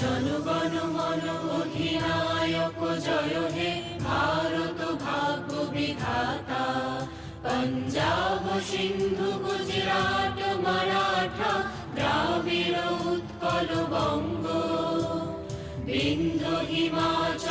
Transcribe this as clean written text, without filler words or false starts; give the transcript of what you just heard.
জনগণ মন অধিনায়ক জয় হে ভারত ভাগ্য বিধাতা। পঞ্জাব সিন্ধু গুজরাট মারাঠা দ্রাবিড় উৎকল বঙ্গ, বিন্ধ্য হিমাচল